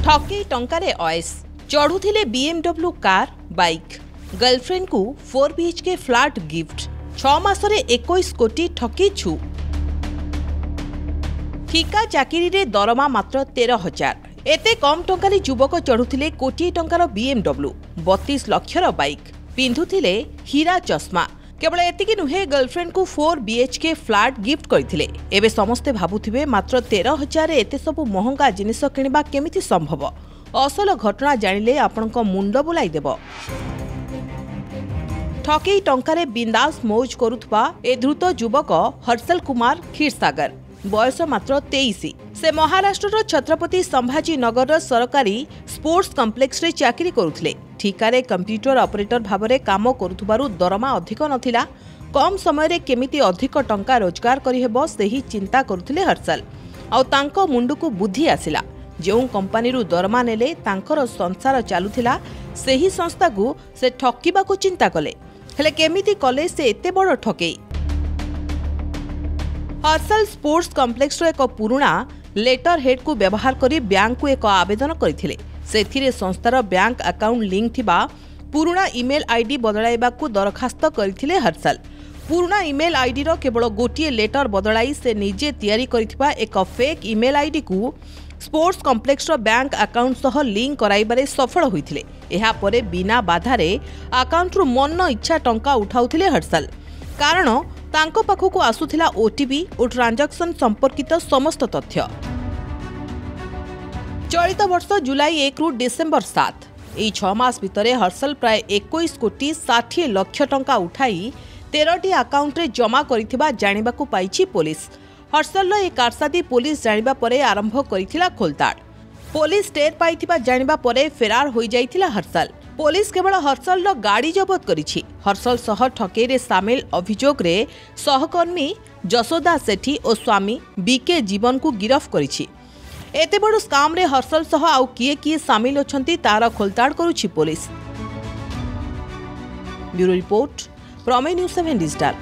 ठके टंकारे ऑयस चढ़ुथिले BMW car bike girlfriend को 4 BHK flat gift 6 मासरे 21 कोटी ठकी छु। ठिका चाकरी रे दरमा मात्र 13,000। एते कम टंकारे युवक चढ़ुथिले कोटी टंकार बीएमडब्ल्यू 32 लक्षर बाइक पिंधुथिले हीरा चश्मा। केवल एतिकी नुहे गर्लफ्रेंड को 4 BHK फ्लैट गिफ्ट करथिले। एबे समस्ते भाबुथिबे मात्र 13,000 एते सबु महंगा जिनिस किनिबा केमिति संभव। असल घटना जानिले आपनक मुंड बुलाई देबो। ठकेई टंकारे बिंदास मौज करुथबा ए द्रुत युवक हर्षल कुमार क्षीरसागर बयस मात्र 23। से महाराष्ट्र छत्रपति संभाजी नगर सरकारी स्पोर्ट्स कम्प्लेक्स रे चाकरी करुथिले। ठिकारे कंप्यूटर ऑपरेटर भावरे काम करुथबारु दरमा अधिक नथिला। कम समय रे केमिति अधिक टंका रोजगार करिहेबो सेही चिंता करुथिले हर्षल। आउ तांको मुंडकु बुद्धि आसिला। जेउ कंपनीरु दरमा नेले तांकर संसार चालुथिला सेही संस्था को से ठकिबाकु चिंता कले। हेले केमिति कले से एते बड़ ठकेई। हर्षल स्पोर्ट्स कम्प्लेक्स एक पुराना लेटर हेड को व्यवहार करी बैंक को एक आवेदन करथिले। सेथिरे संस्थार बैंक अकाउंट लिंक थिबा पुराना ईमेल आईडी बदलाइबाकू दरखास्त करथिले हर्षल। पुराना ईमेल आईडी रो केवल गोटिए लेटर बदलाई से निजे तैयारी करथिबा एक फेक ईमेल आईडी को स्पोर्ट्स कम्प्लेक्स रो बैंक अकाउंट सह लिंक कराइबारे सफल होइथिले। एहा परे बिना बाधारे अकाउंट रो मन इच्छा टंका उठाउथिले हर्षल। कारण तांको पाखकू आसुथिला ओटीपी और ट्रांजैक्शन संपर्कित समस्त तथ्य। चलित वर्ष जुलाई 1 रु डिसेम्बर 7 एई 6 मास भितरे हर्षल प्राय 21 कोटी 60 लाख टंका उठाई 13टी अकाउंट रे जमा करिथिबा जानिबाकू पाइछि पुलिस। हर्षल ए कारसादी पुलिस जानिबा परे आरंभ करिथिला खोलताड़। पुलिस टेर पाइथिबा जानिबा परे फेरार होई जाइथिला हर्षल। पुलिस केवल हर्षल गाड़ी जबत करिछि। हर्षल सह ठकेई रे सामिल अभियोग रे सहकर्मी जसोदा सेठी और स्वामी बीके जीवन को गिरफ करिछि। एते बड़ स्काम रे हर्षल सह आउ किए सामिल अछंती तार खोलताड़ करुछि पुलिस। ब्यूरो रिपोर्ट प्रमेय न्यूज 7 डिजिटल।